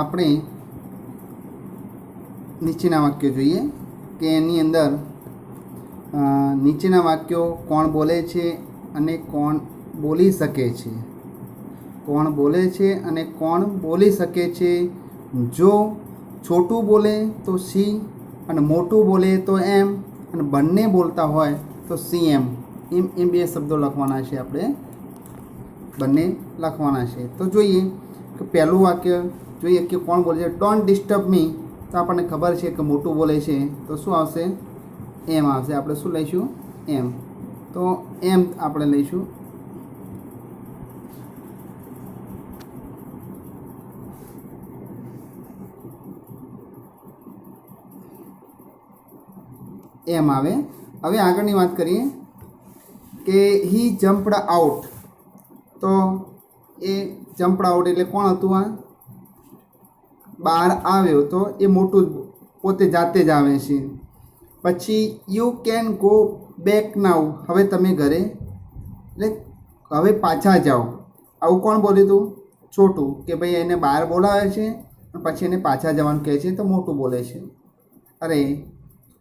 આપણે નીચેના વાક્યો જોઈએ કે એની અંદર નીચેના વાક્યો કોણ બોલે છે અને કોણ બોલી શકે છે, કોણ બોલે છે અને કોણ બોલી શકે છે. જો છોટું બોલે તો સી અને મોટું બોલે તો એમ અને બંને બોલતા હોય તો સી એમ. એમ બે શબ્દો લખવાના છે, આપણે બંને લખવાના છે. તો જોઈએ કે પહેલું વાક્ય જોઈએ કે કોણ બોલે છે. ડોન્ટ ડિસ્ટર્બ મી, તો આપણને ખબર છે કે મોટું બોલે છે તો શું આવશે? એમ આવશે. આપણે શું લઈશું? એમ. તો એમ આપણે લઈશું. એમ આવે. હવે આગળની વાત કરીએ કે હી જમ્પડ આઉટ. તો એ જમ્પડ આઉટ એટલે કોણ હતું? આ બહાર આવ્યો, તો એ મોટું પોતે જાતે જ આવે છે. પછી યુ કેન ગો બેક નાઉ, હવે તમે ઘરે એટલે હવે પાછા જાઓ. આવું કોણ બોલ્યું હતું? છોટું. કે ભાઈ એને બહાર બોલાવે છે પછી એને પાછા જવાનું કહે છે તો મોટું બોલે છે. અરે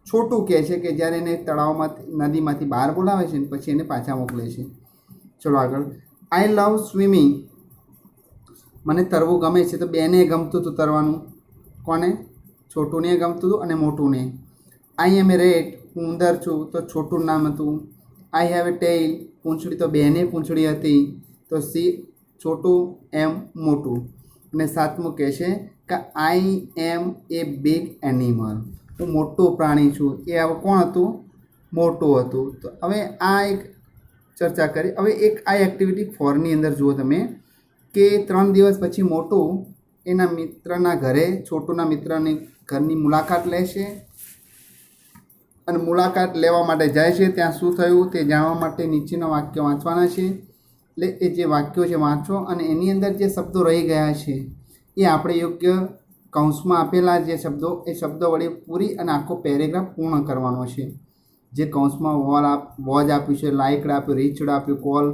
છોટું કહે છે કે જ્યારે એને તળાવમાંથી નદીમાંથી બહાર બોલાવે છે ને પછી એને પાછા મોકલે છે. ચલો આગળ. આઈ લવ સ્વિમિંગ, મને તરવું ગમે છે. તો બેને ગમતું હતું તરવાનું. કોને? છોટુંને ગમતું હતું અને મોટુંને. આઈ એમ એ રેટ, હું ઉંદર છું, તો છોટું નામ હતું. આઈ હેવ એ ટેઇલ, પૂંછડી, તો બેને પૂંછડી હતી તો સી છોટું, એમ મોટું. અને સાતમું કહે છે કે આઈ એમ એ બિગ એનિમલ, હું મોટું પ્રાણી છું. એ હવે કોણ હતું? મોટું હતું. તો હવે આ એક ચર્ચા કરી. હવે એક આ એક્ટિવિટી 4ની અંદર જુઓ તમે કે 3 દિવસ પછી મોટું એના મિત્રના ઘરે છોટુના મિત્રની ઘરની મુલાકાત લે છે અને મુલાકાત લેવા માટે જાય છે. ત્યાં શું થયું તે જાણવા માટે નીચેના વાક્યો વાંચવાના છે. એટલે એ જે વાક્યો છે વાંચો અને એની અંદર જે શબ્દો રહી ગયા છે એ આપણે યોગ્ય કૌંસમાં આપેલા જે શબ્દો એ શબ્દો વડે પૂરી અને આખો પેરેગ્રાફ પૂર્ણ કરવાનો છે. જે કૌંસમાં વોજ આપ્યું છે, લાઇકડ આપ્યું, રીચડ આપ્યું,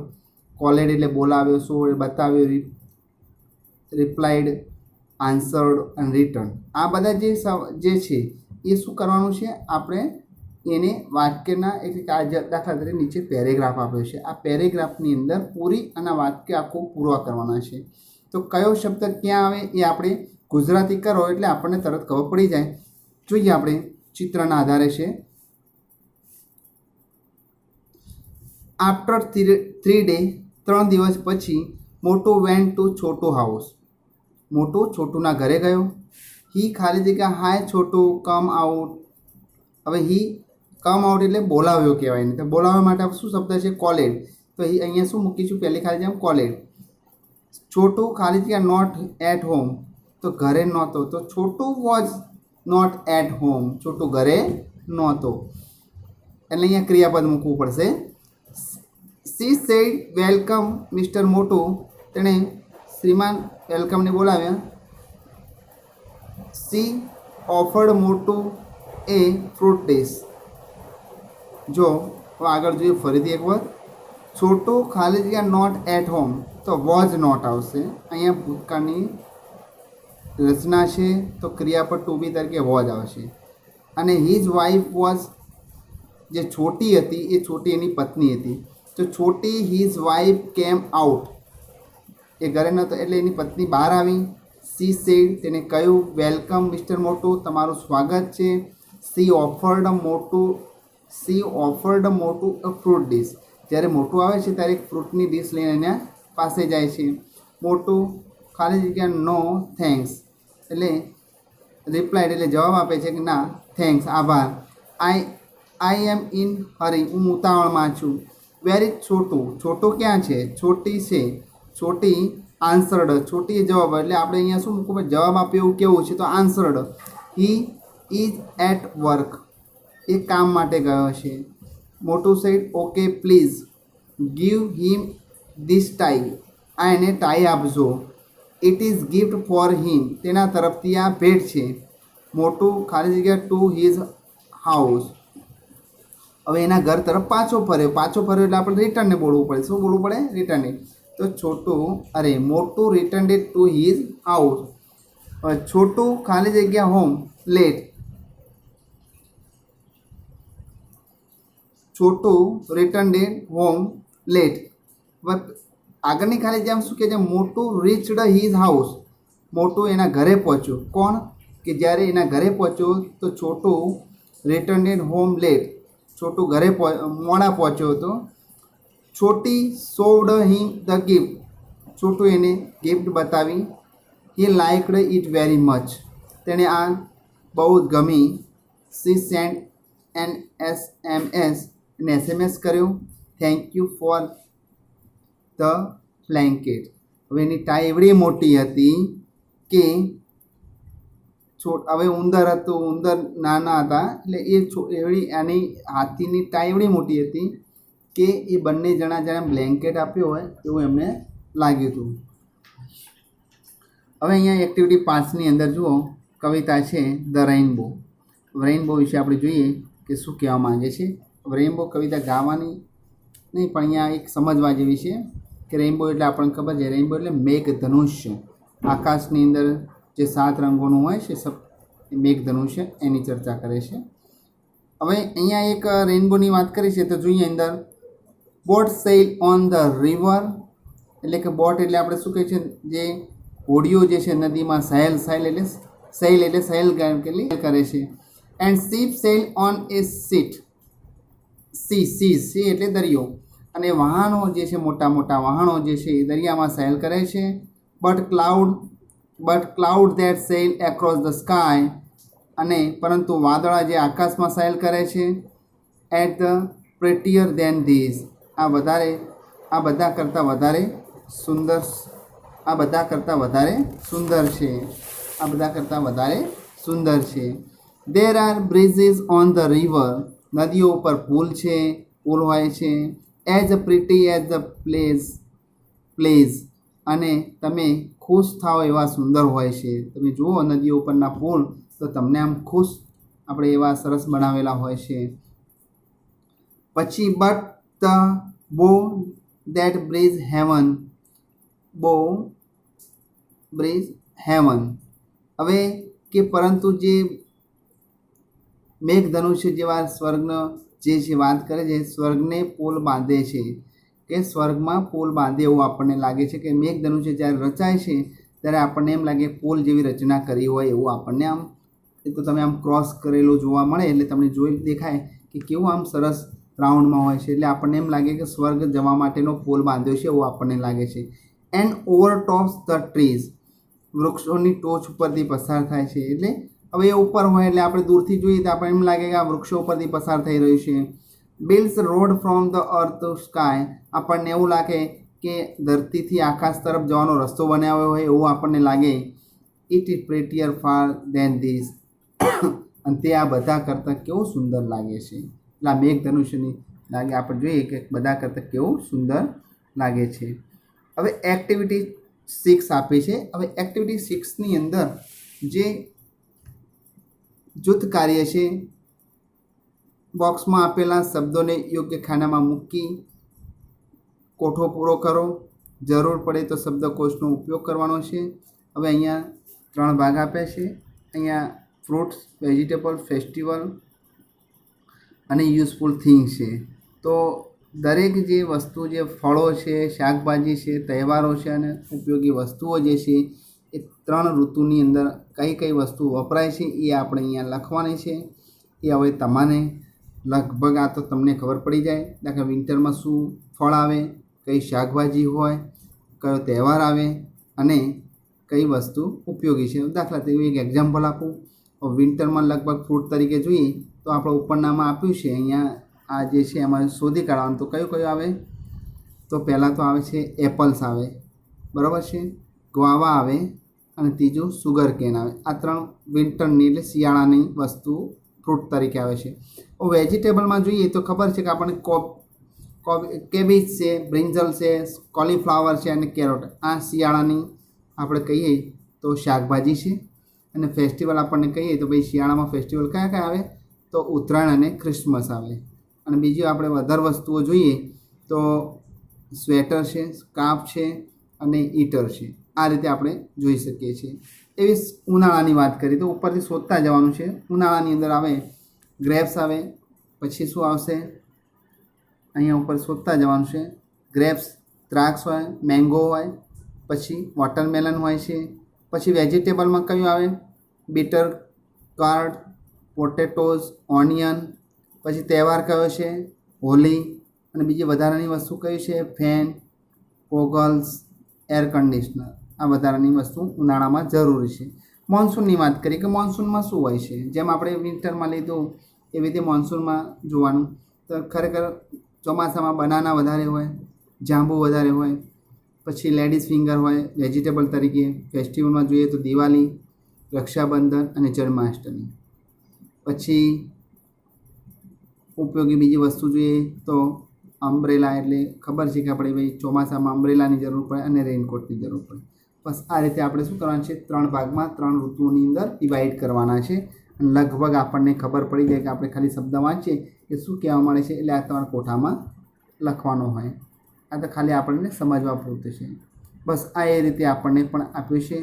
કોલેડ એટલે બોલાવ્યો, સો બતાવ્યો, રિપ્લાઇડ, આન્સર્ડ અને રિટર્ન. આ બધા જે છે એ શું કરવાનું છે? આપણે એને વાક્યના એક દાખલા તરીકે નીચે પેરેગ્રાફ આપ્યો છે. આ પેરેગ્રાફની અંદર પૂરી અને વાક્ય આખું પૂરા કરવાના છે. તો કયો શબ્દ ક્યાં આવે એ આપણે ગુજરાતી કરો એટલે આપણને તરત ખબર પડી જાય. જોઈએ આપણે ચિત્રના આધારે છે. આફ્ટર 3 ડે, 3 દિવસ પછી મોટું વેન્ટ ટુ છોટુ હાઉસ, મોટું છોટુના ઘરે ગયો. હી ખાલી જગ્યા હાય છોટું કમ આઉટ. હવે હી કમ આઉટ એટલે બોલાવ્યો કહેવાય ને. તો બોલાવવા માટે શું શબ્દ છે? કોલેડ. તો અહીંયા શું મૂકીશું? પહેલી ખાલી જગ્યા કોલેડ. છોટું ખાલી જગ્યા નોટ એટ હોમ, તો ઘરે નહોતો. તો છોટું વોઝ નોટ એટ હોમ, છોટું ઘરે નહોતો. એટલે અહીંયા ક્રિયાપદ મૂકવું પડશે. સી સેડ વેલકમ મિસ્ટર મોટું, તેણે શ્રીમાન વેલકમને બોલાવ્યા. સી ઓફર્ડ મોટું એ ફ્રૂટ ડીશ. જો આગળ જોઈએ ફરીથી એક વાર. છોટું ખાલી જગ્યા નોટ એટ હોમ, તો વોઝ નોટ આવશે. અહીંયા ભૂતકાળની રચના છે તો ક્રિયાપદ ટુ બી તરીકે વોઝ આવશે. અને હિઝ વાઇફ વોઝ, જે છોટી હતી એ છોટી એની પત્ની હતી. તો છોટી હિઝ વાઇફ કેમ આઉટ, એ ઘરે નહોતો એટલે એની પત્ની બહાર આવી. સી સેડ, તેને કહ્યું, વેલકમ મિસ્ટર મોટું, તમારું સ્વાગત છે. સી ઓફર્ડ મોટું અ ફ્રૂટ ડીશ, જ્યારે મોટું આવે છે ત્યારે એક ફ્રૂટની ડીશ લઈને એના પાસે જાય છે. મોટું ખાલી જગ્યા નો થેન્ક્સ એટલે રિપ્લાઇડ એટલે જવાબ આપે છે કે ના થેન્ક્સ, આભાર. આઈ એમ ઇન હરી, હું ઉતાવળમાં છું. વેર ઇઝ છોટું, છોટું ક્યાં છે? છોટી છે. છોટી આન્સર્ડ, છોટીએ જવાબ એટલે આપણે અહીંયા શું મૂકવું? જવાબ આપ્યો એવું કેવું છે તો answered. He is at work, એ કામ માટે ગયો છે. મોટું said okay please give him this tie, આ એને ટાઈ આપજો. It is gift for him, તેના તરફથી આ ભેટ છે. મોટું ખાલી જગ્યા ટુ હિઝ હાઉસ, હવે એના ઘર તરફ પાછો ફર્યો એટલે આપણે રિટર્નને બોલવું પડે. શું બોલવું પડે? રિટર્ન. તો મોટું રિટર્ન ટુ હિઝ હાઉસ. છોટું ખાલી જગ્યા હોમ લેટ, છોટું રિટર્ન હોમ લેટ. આગળની ખાલી જગ્યામાં શું કહે છે? મોટું રીચડ હિઝ હાઉસ, મોટું એના ઘરે પહોંચ્યું. કોણ? કે જ્યારે એના ઘરે પહોંચ્યો તો છોટું રિટર્ન હોમ લેટ, છોટું ઘરે મોડા પહોંચ્યો હતો. છોટી સોવડ હિમ ધ ગિફ્ટ, છોટું એને ગિફ્ટ બતાવી. હી લાઇકડ ઇટ વેરી મચ, તેણે આ બહુ જ ગમી. સી સેન્ડ એન SMS, એને SMS કર્યો. Thank you for the blanket. હવે એની ટાઈ એવડી મોટી હતી કે હવે ઉંદર હતું, ઉંદર નાના હતા, એટલે એવડી આની હાથીની ટાઈ એવડી મોટી હતી કે એ બંને જણા જેને બ્લેન્કેટ આપ્યો હોય એવું એમને લાગ્યું હતું. હવે અહીંયા એક્ટિવિટી 5ની અંદર જુઓ, કવિતા છે ધ રેઇનબો. રેઇનબો વિશે આપણે જોઈએ કે શું કહેવા માંગે છે. રેઇનબો કવિતા ગાવાની નહીં, પણ અહીંયા એક સમજવા જેવી છે કે રેઇનબો એટલે આપણને ખબર છે, રેઇનબો એટલે મેઘધનુષ્ય. આકાશની અંદર જે 7 રંગોનું હોય છે મેઘધનુષ્ય, એની ચર્ચા કરે છે. હવે અહીંયા એક રેઇનબોની વાત કરી છે તો જોઈએ અંદર, boat cell on the river, એટલે કે બોટ એટલે આપણે શું કહે છે, જે હોડીઓ જે છે નદીમાં સહેલ કરે છે. And ship sail on a sea, sea એટલે દરિયો, અને વાહનો જે છે મોટા મોટા વાહનો જે છે એ દરિયામાં સહેલ કરે છે. But cloud that cell across the sky, અને પરંતુ વાદળા જે આકાશમાં સહેલ કરે છે. એટ ધ પ્રેટિયર ધેન ધીસ, આ બધા કરતાં વધારે સુંદર છે. There are bridges on the river, નદીઓ ઉપર પુલ હોય છે. As pretty as the place, અને તમે ખુશ થાઓ એવા સુંદર હોય છે. તમે જુઓ નદીઓ ઉપરના પુલ તો તમને આમ ખુશ આપણે એવા સરસ બનાવેલા હોય છે. પછી બટ ધ બો દેટ બ્રિજ હેવન, હવે કે પરંતુ જે મેઘધનુષ્ય જેવા સ્વર્ગનો જે છે વાત કરે છે, સ્વર્ગને પુલ બાંધે છે, કે સ્વર્ગમાં પુલ બાંધે એવું આપણને લાગે છે. કે મેઘધનુષ્ય જ્યારે રચાય છે ત્યારે આપણને એમ લાગે પુલ જેવી રચના કરી હોય એવું આપણને આમ, એ તો તમે આમ ક્રોસ કરેલું જોવા મળે એટલે તમને જોઈ દેખાય કે કેવું આમ સરસ રાઉન્ડમાં હોય છે. એટલે આપણને એમ લાગે કે સ્વર્ગ જવા માટેનો પુલ બાંધ્યો છે એવું આપણને લાગે છે. And over tops the trees, વૃક્ષોની ટોચ ઉપરથી પસાર થાય છે. એટલે હવે એ ઉપર હોય એટલે આપણે દૂરથી જોઈએ તો આપણને એમ લાગે કે આ વૃક્ષો ઉપરથી પસાર થઈ રહ્યું છે. Builds road from the earth to sky, આપણને એવું લાગે કે ધરતીથી આકાશ તરફ જવાનો રસ્તો બનાવ્યો હોય એવું આપણને લાગે. It is prettier far than this, અને તે આ બધા કરતાં કેવું સુંદર લાગે છે. એટલે આ મેઘધનુષ્યની લાગે આપણે જોઈએ કે બધા કરતાં કેવું સુંદર લાગે છે. હવે એક્ટિવિટી 6 આપી છે. હવે એક્ટિવિટી 6ની અંદર જે જૂથ કાર્ય છે, બોક્સમાં આપેલા શબ્દોને યોગ્ય ખાનામાં મૂકી કોઠો પૂરો કરો. જરૂર પડે તો શબ્દકોશનો ઉપયોગ કરવાનો છે. હવે અહીંયા 3 ભાગ આપ્યા છે. અહીંયા ફ્રૂટ્સ, વેજીટેબલ, ફેસ્ટિવલ અને યુઝફુલ થિંગ્સ છે. તો દરેક જે વસ્તુ, જે ફળો છે, શાકભાજી છે, તહેવારો છે અને ઉપયોગી વસ્તુઓ જે છે એ 3 ઋતુની અંદર કઈ કઈ વસ્તુ વપરાય છે એ આપણે અહીંયા લખવાની છે. એ હવે તમારે લગભગ આ તો તમને ખબર પડી જાય. દાખલા વિન્ટરમાં શું ફળ આવે, કઈ શાકભાજી હોય, કયો તહેવાર આવે અને કઈ વસ્તુ ઉપયોગી છે. દાખલા તરીકે એક એક્ઝામ્પલ આપું. વિન્ટરમાં લગભગ ફ્રૂટ તરીકે જોઈએ તો આપણે ઉપરનામાં આપ્યું છે અહીંયા આ જે છે એમાં શોધી કાઢવાનું. તો કયું આવે? તો પહેલાં તો આવે છે એપલ્સ આવે, બરાબર છે, ગ્વાવા આવે અને ત્રીજું સુગર કેન આવે. આ 3 વિન્ટરની એટલે શિયાળાની વસ્તુ ફ્રૂટ તરીકે આવે છે. વેજીટેબલમાં જોઈએ તો ખબર છે કે આપણને કેબેજ છે, બ્રિંજલ છે, કોલીફ્લાવર છે અને કેરોટ, આ શિયાળાની આપણે કહીએ તો શાકભાજી છે. અને ફેસ્ટિવલ આપણને કહીએ તો ભાઈ શિયાળામાં ફેસ્ટિવલ કયા આવે? તો ઉત્તરાયણ અને ક્રિસમસ આવે. અને બીજું આપણે વધારે વસ્તુઓ જોઈએ તો સ્વેટર છે, સ્કાર્ફ છે અને હીટર છે. આ રીતે આપણે જોઈ શકીએ છીએ. એવી ઉનાળાની વાત કરીએ તો ઉપરથી શોધતા જવાનું છે. ઉનાળાની અંદર આવે ગ્રેપ્સ આવે, પછી શું આવશે અહીંયા ઉપર શોધતા જવાનું છે. ગ્રેપ્સ દ્રાક્ષ હોય, મેંગો હોય, પછી વોટરમેલન હોય છે. પછી વેજીટેબલમાં કયું આવે? Bitter card, potatoes, onion. પછી તહેવાર કયો છે? હોલી. અને બીજી વધારાની વસ્તુ કઈ છે? Fan, goggles, air conditioner. આ વધારાની વસ્તુ ઉનાળામાં જરૂરી છે. મોન્સૂનની વાત કરીએ કે મોન્સૂનમાં શું હોય છે, જેમ આપણે વિન્ટરમાં લીધું એવી રીતે મોન્સૂનમાં જોવાનું. તો ખરેખર ચોમાસામાં બનાના વધારે હોય, જાંબુ વધારે હોય, પછી લેડીઝ ફિંગર હોય વેજીટેબલ તરીકે. ફેસ્ટિવલમાં જોઈએ તો દિવાળી, રક્ષાબંધન અને જન્માષ્ટમી. પછી ઉપયોગી બીજી વસ્તુ જોઈએ તો અમ્બ્રેલા, એટલે ખબર છે કે આપણે ભાઈ ચોમાસામાં અમ્બ્રેલાની જરૂર પડે અને રેઇનકોટની જરૂર પડે. બસ આ રીતે આપણે શું કરવાનું છે? 3 ભાગમાં 3 ઋતુઓની અંદર ડિવાઈડ કરવાના છે. અને લગભગ આપણને ખબર પડી જાય કે આપણે ખાલી શબ્દ વાંચીએ કે શું કહેવા મળે છે એટલે આ તમારા કોઠામાં લખવાનો હોય. આ તો ખાલી આપણને સમજવા પૂરતું છે. બસ આ એ રીતે આપણને પણ આપ્યું છે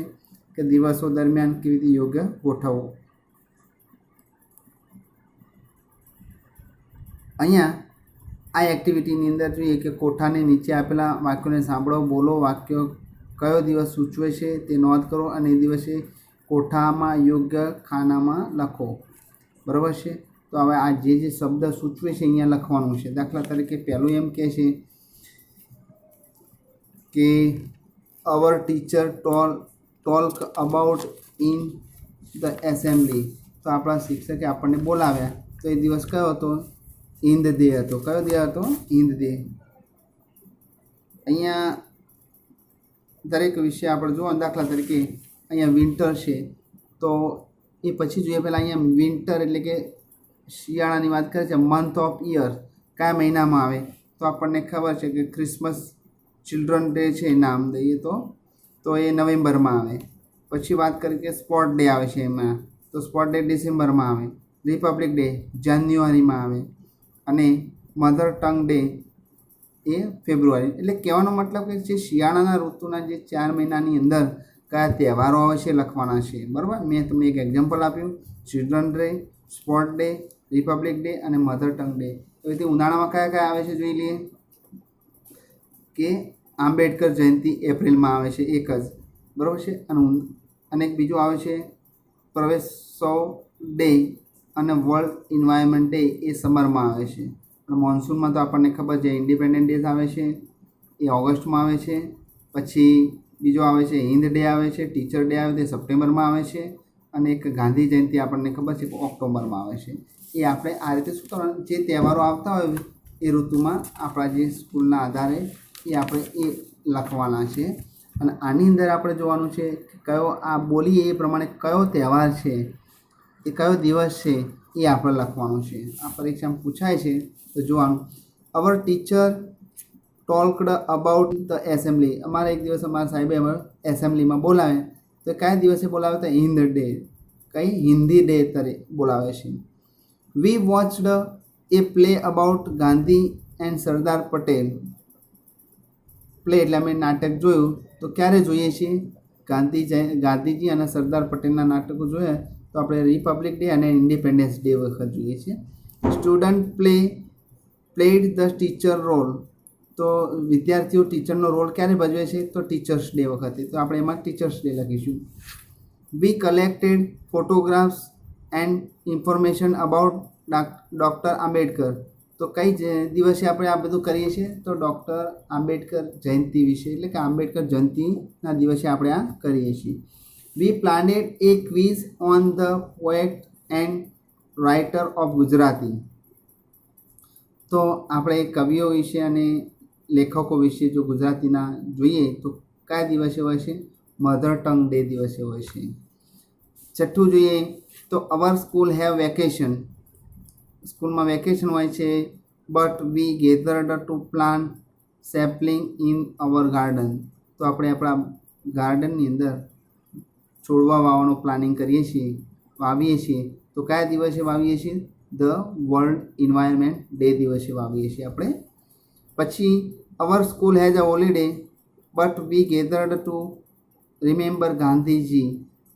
કે દિવસો દરમિયાન કેવી રીતે યોગ્ય ગોઠવવો. અહીંયા આ એક્ટિવિટીની અંદર જોઈએ કે કોઠાની નીચે આપેલા વાક્યોને સાંભળો, બોલો. વાક્યો કયો દિવસ સૂચવે છે તે નોંધ કરો અને એ દિવસે કોઠામાં યોગ્ય ખાનામાં લખો. બરાબર છે? તો હવે આ જે શબ્દ સૂચવે છે અહીંયા લખવાનું છે. દાખલા તરીકે પહેલું એમ કહે છે કે our teacher talk about in the assembly. તો આપણા શિક્ષકે આપણને બોલાવ્યા. તો એ દિવસ કયો હતો? ઈંદ ડે હતો. કયો ડે હતો? ઈંદ ડે. અહીંયા દરેક વિષય આપણે જુઓ. દાખલા તરીકે અહીંયા વિન્ટર છે તો એ પછી જોઈએ પહેલાં અહીંયા વિન્ટર એટલે કે શિયાળાની વાત કરે છે. મંથ ઓફ યર કયા મહિનામાં આવે? તો આપણને ખબર છે કે ક્રિસમસ, ચિલ્ડ્રન ડે છે નામ દઈએ તો એ નવેમ્બરમાં આવે. પછી વાત કરીએ કે સ્પોર્ટ ડે આવે છે એમાં, તો સ્પોર્ટ ડે ડિસેમ્બરમાં આવે. રિપબ્લિક ડે જાન્યુઆરીમાં આવે અને મધર ટંગ ડે એ ફેબ્રુઆરી. એટલે કહેવાનો મતલબ કે જે શિયાળાના ઋતુના જે 4 મહિનાની અંદર કયા તહેવારો આવે છે લખવાના છે. બરાબર? મેં તમને એક એક્ઝામ્પલ આપ્યું. Children day, sport day, Republic day અને મધર ટંગ ડે. એ રીતે ઉનાળામાં કયા કયા આવે છે જોઈ લઈએ કે આંબેડકર જયંતિ એપ્રિલમાં આવે છે એક જ. બરાબર છે? અને એક બીજું આવે છે પ્રવેશોત્સવ ડે અને વર્લ્ડ એન્વાયરમેન્ટ ડે એ સમરમાં આવે છે. અને મોન્સૂનમાં તો આપણને ખબર છે ઇન્ડિપેન્ડન્ટ ડે આવે છે એ ઓગસ્ટમાં આવે છે. પછી બીજો આવે છે હિન્દ ડે આવે છે. ટીચર ડે આવે તે સપ્ટેમ્બરમાં આવે છે. અને એક ગાંધી જયંતિ આપણને ખબર છે કે ઓક્ટોબરમાં આવે છે. એ આપણે આ રીતે શું કરવાનું? જે તહેવારો આવતા હોય એ ઋતુમાં આપણા જે સ્કૂલના આધારે એ આપણે એ લખવાના છે. અને આની અંદર આપણે જોવાનું છે કે કયો આ બોલીએ એ પ્રમાણે કયો તહેવાર છે, એ કયો દિવસ છે એ આપણે લખવાનું છે. આ પરીક્ષામાં પૂછાય છે તો જોવાનું. Our teacher talked about the assembly. અમારે એક દિવસ અમારા સાહેબે એસેમ્બલીમાં બોલાવે. તો કયા દિવસે બોલાવે? તો હિન્દ ડે. કઈ? હિન્દી ડે તરીકે બોલાવે છે. We watched a play about Gandhi and Sardar Patel. Play એટલે અમે નાટક જોયું. તો ક્યારે જોઈએ છીએ? ગાંધીજી અને સરદાર પટેલના નાટકો જોયા તો આપણે રિપબ્લિક ડે અને ઇન્ડિપેન્ડન્સ ડે વખત જોઈએ છીએ. Student played the teacher role. તો વિદ્યાર્થીઓ ટીચરનો રોલ ક્યારે ભજવે છે? તો ટીચર્સ ડે વખતે. તો આપણે એમાં ટીચર્સ ડે લખીશું. We collected photographs and information about doctor Ambedkar. તો કઈ દિવસે આપણે આ બધું કરીએ છીએ? તો ડૉક્ટર આંબેડકર જયંતિ વિશે, એટલે કે આંબેડકર જયંતિના દિવસે આપણે આ કરીએ છીએ. We planned a quiz on the poet and writer of Gujarati. તો આપણે કવિઓ વિશે અને લેખકો વિશે જો ગુજરાતીના જોઈએ તો કયા દિવસે હોય છે? મધર ટંગ ડે દિવસે હોય છે. છઠ્ઠું જોઈએ તો અવર સ્કૂલ હેવ વેકેશન. સ્કૂલમાં વેકેશન હોય છે. But we gathered to plant sapling in our garden. તો આપણે આપણા ગાર્ડનની અંદર છોડવા વાવવાનું પ્લાનિંગ કરીએ છીએ, વાવીએ છીએ. તો કયા દિવસે વાવીએ છીએ? ધ વર્લ્ડ એન્વાયરમેન્ટ ડે દિવસે વાવીએ છીએ આપણે. પછી our school has a holiday but we gathered two remember Gandhiji.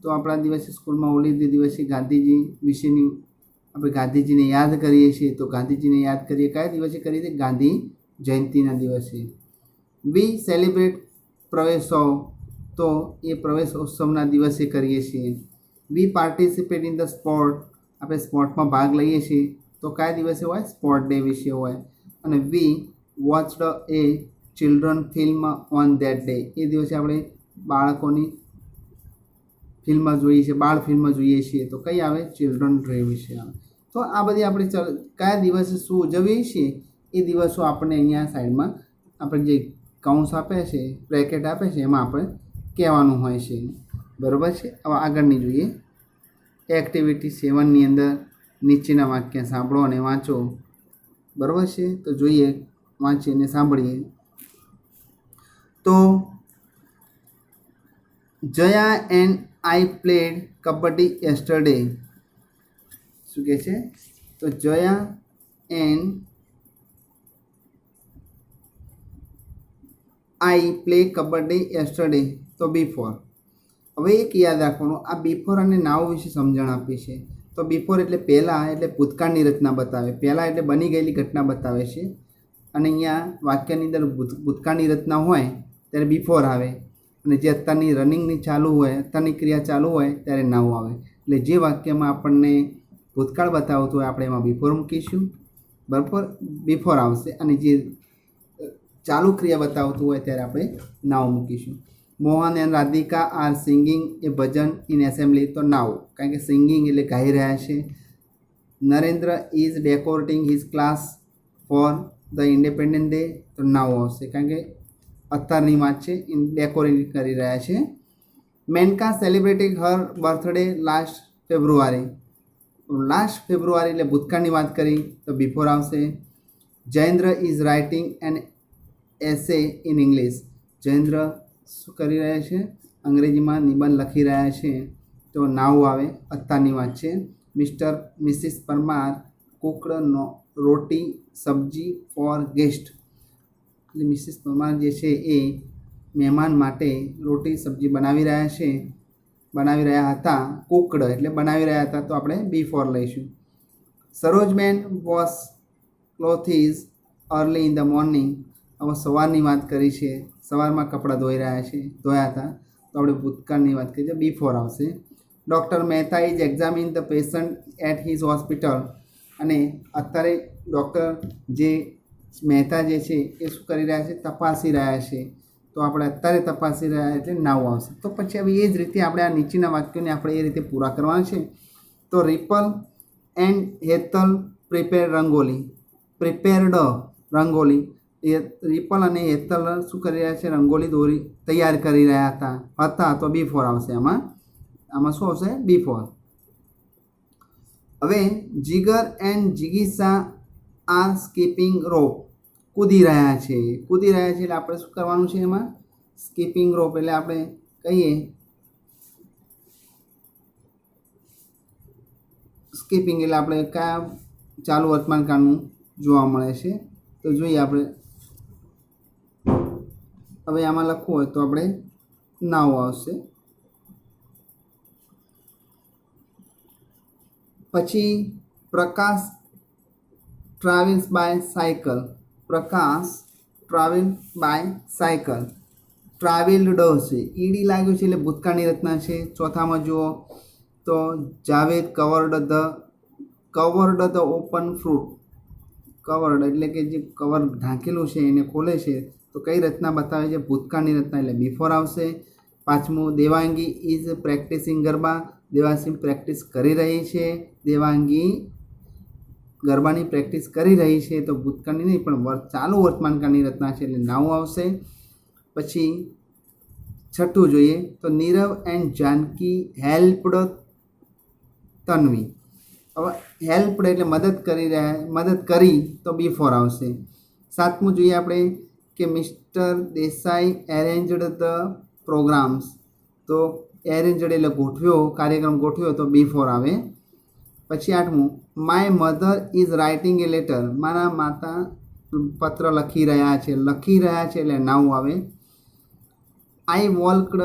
તો આપણા દિવસે સ્કૂલમાં હોળી દિવસે ગાંધીજી વિશેની આપણે ગાંધીજીને યાદ કરીએ છીએ. તો ગાંધીજીને યાદ કરીએ કયા દિવસે કરીએ છીએ? ગાંધી જયંતિના દિવસે. વી સેલિબ્રેટ પ્રવેશોત્સવ, તો એ પ્રવેશોત્સવના દિવસે કરીએ છીએ. વી પાર્ટિસિપેટ ઇન ધ સ્પોર્ટ, આપણે સ્પોર્ટમાં ભાગ લઈએ છીએ તો કયા દિવસે હોય? સ્પોર્ટ ડે વિશે હોય. અને we watched a children film on that day, એ દિવસે આપણે બાળકોની ફિલ્મ જોઈએ છીએ, બાળ ફિલ્મ જોઈએ છીએ તો કઈ આવે? ચિલ્ડ્રન ડે વિશે આવે. તો આ બધી આપણે કયા દિવસે શું ઉજવીએ છીએ એ દિવસો આપણે અહીંયા સાઈડમાં આપણે જે કૌંસ આપે છે, બ્રેકેટ આપે છે, એમાં આપણે કહેવાનું હોય છે. બરાબર છે. હવે આગળની જોઈએ. એક્ટિવિટી 7ની અંદર નીચેના વાક્ય સાંભળો અને વાંચો. બરાબર છે. તો જોઈએ, વાંચીને સાંભળીએ. તો Jaya and I played kabaddi yesterday. શું કહે છે? તો Jaya and I play kabaddi yesterday. તો બિફોર. હવે એક યાદ રાખવાનું, આ બિફોર અને નાવ વિશે સમજણ આપી છે. તો બિફોર એટલે પહેલાં, એટલે ભૂતકાળની રચના બતાવે. પહેલાં એટલે બની ગયેલી ઘટના બતાવે છે. અને અહીંયા વાક્યની અંદર ભૂતકાળની રચના હોય ત્યારે બિફોર આવે, અને જે અત્યારની રનિંગની ચાલુ હોય, અત્યારની ક્રિયા ચાલુ હોય ત્યારે નાવ આવે. એટલે જે વાક્યમાં આપણને ભૂતકાળ બતાવતું હોય આપણે એમાં બિફોર મૂકીશું. બરાબર, બિફોર આવશે. અને જે ચાલુ ક્રિયા બતાવતું હોય ત્યારે આપણે નાવ મૂકીશું. Mohan and Radhika are singing a bhajan in assembly. તો નાવ, કારણ કે સિંગિંગ એટલે ગાઈ રહ્યા છે. Narendra is decorating his class for the independent day. તો નાવ આવશે, કારણ કે અત્યારની વાત છે, ડેકોરેટ કરી રહ્યા છે. Maneka celebrating her birthday last February. Last February એટલે ભૂતકાળની વાત કરી તો બિફોર આવશે. Jayendra is writing an essay in English. Jayendra શું કરી રહ્યા છે? અંગ્રેજીમાં નિબંધ લખી રહ્યા છે તો નાવ આવે, અત્યારની વાત છે. મિસિસ પરમાર કુકડ રોટી સબ્જી ફોર ગેસ્ટ. એટલે મિસિસ પરમાર જે છે એ મહેમાન માટે રોટી સબ્જી બનાવી રહ્યા હતા. કુકડ એટલે બનાવી રહ્યા હતા, તો આપણે બિફોર લઈશું. Sarojben wash clothes early in the morning. હવે સવારની વાત કરી છે, સવારમાં કપડાં ધોયા હતા તો આપણે ભૂતકાળની વાત કરીએ, બિફોર આવશે. Doctor Mehta is examine the patient at his hospital. અને અત્યારે ડૉક્ટર જે મહેતા જે છે એ શું કરી રહ્યા છે? તપાસી રહ્યા છે. તો આપણે અત્યારે તપાસી રહ્યા એટલે નાવ આવશે. તો પછી હવે એ જ રીતે આપણે આ નીચેના વાક્યોને આપણે એ રીતે પૂરા કરવાના છે. તો ripple and Hetal prepared rangoli. Ripple અને હેતલ શું કરી રહ્યા છે? રંગોલી તૈયાર કરી રહ્યા હતા. તો બિફોર આવશે. આમાં શું આવશે? બિફોર. હવે જીગર એન્ડ જિગીસા આર સ્કીપિંગ રોપ. કૂદી રહ્યા છે એટલે આપણે શું કરવાનું છે? એમાં સ્કીપિંગ રોપ એટલે આપણે કહીએ સ્કીપિંગ એટલે આપણે કયા ચાલુ વર્તમાન કાળનું જોવા મળે છે. તો જોઈએ આપણે. હવે આમાં લખવું હોય તો આપણે નાવ આવશે. પછી પ્રકાશ ટ્રાવેલ્સ બાય સાયકલ. ટ્રાવેલ્ડ છે, ઈડી લાગ્યું છે એટલે ભૂતકાળની રચના છે. ચોથામાં જુઓ તો Javed covered the open fruit. Covered એટલે કે જે કવર ઢાંકેલું છે એને ખોલે છે તો કઈ રચના બતાવે છે? ભૂતકાળની રચના એટલે બિફોર આવશે. પાંચમું Devangi is practising garba. Devanshi practice કરી રહી છે. દેવાંગી ગરબાની પ્રેક્ટિસ કરી રહી છે તો ભૂતકાળની નહીં પણ ચાલુ વર્તમાનકાળની રચના છે એટલે નાવ આવશે. પછી છઠ્ઠું જોઈએ તો નીરવ એન્ડ જાનકી હેલ્પડ તન્વી. હવે હેલ્પડ એટલે મદદ કરી તો બિફોર આવશે. સાતમું જોઈએ આપણે કે મિસ્ટર દેસાઈ એરેન્જડ ધ પ્રોગ્રામ્સ. તો એરેન્જડ એટલે કાર્યક્રમ ગોઠવ્યો તો બિફોર આવે. પછી આઠમું my mother is writing A letter. મારા માતા પત્ર લખી રહ્યા છે એટલે નાવ આવે. આઈ વોલ્કડ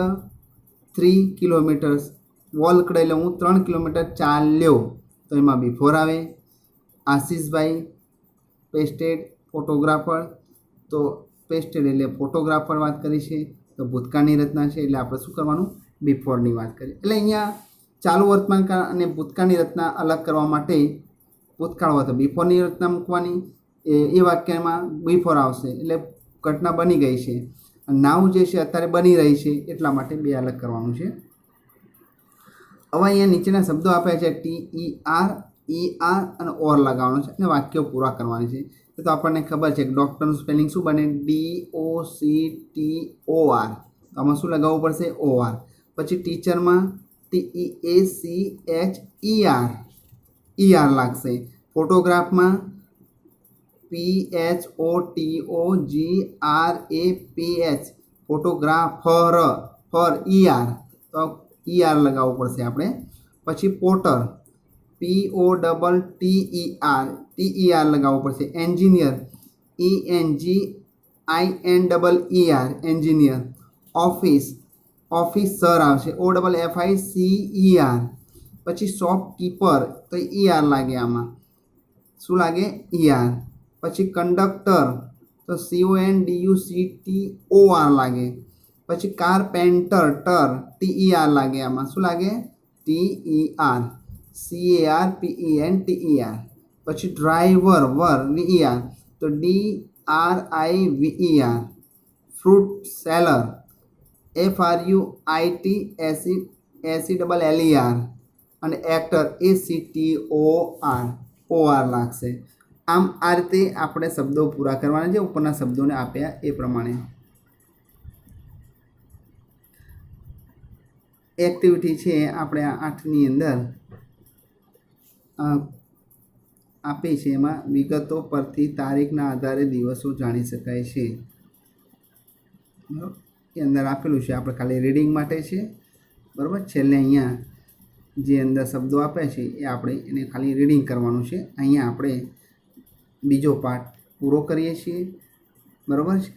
3 કિલોમીટર્સ. વોલકડ એટલે હું 3 કિલોમીટર ચાલ્યો, તો એમાં બિફોર આવે. આશીષભાઈ પેસ્ટેડ ફોટોગ્રાફર, તો પેસ્ટેડ એટલે ફોટોગ્રાફર વાત કરી છે, તો ભૂતકાળની રચના છે એટલે આપણે શું કરવાનું, બિફોરની વાત કરીએ. એટલે અહીંયા ચાલુ વર્તમાનકાળ અને ભૂતકાળની રચના અલગ કરવા માટે ભૂતકાળ હોય તો બિફોરની રચના મૂકવાની, એ વાક્યમાં બિફોર આવશે એટલે ઘટના બની ગઈ છે. નાવ જે છે અત્યારે બની રહી છે એટલા માટે બે અલગ કરવાનું છે. હવે અહીંયા નીચેના શબ્દો આપ્યા છે TER, ER અને OR લગાવવાનું છે અને વાક્યો પૂરા કરવાની છે. તો આપણને ખબર છે કે ડૉક્ટરનું સ્પેલિંગ શું બને, DOCTOR, તો આમાં શું લગાવવું પડશે, OR. પછી ટીચરમાં TEACHER લાગશે. ફોટોગ્રાફમાં PHOTOGRAPH, ફોટોગ્રાફર, ફર ER, તો ER લગાવવું પડશે આપણે. પછી પોટર POTTER લગાવવું પડશે. Engineer ENGINER, engineer. Office, officer આવશે, OFFICER. પછી શોપકીપર, તો ER લાગે આમાં, શું લાગે, ER. પછી કંડક્ટર, તો CONDUCTOR લાગે. પછી કારપેન્ટર, TER લાગે આમાં, શું લાગે, TER. CARPENTER. પછી ડ્રાઈવર, VER, તો DRIVER. Fruit seller, FRUITSELLER. અને એક્ટર ACTOR લાગશે. આમ આ રીતે આપણે શબ્દો પૂરા કરવાના છે ઉપરના શબ્દોને આપ્યા એ પ્રમાણે. એક્ટિવિટી છે આપણે આ 8ની અંદર આપી છે, એમાં વિગતો પરથી તારીખના આધારે દિવસો જાણી શકાય છે. બરાબર, એ અંદર આપેલું છે, આપણે ખાલી રીડિંગ માટે છે. બરાબર, છેલ્લે અહીંયા જે અંદર શબ્દો આપ્યા છે એ આપણે એને ખાલી રીડિંગ કરવાનું છે. અહીંયા આપણે બીજો પાઠ પૂરો કરીએ છીએ. બરાબર છે.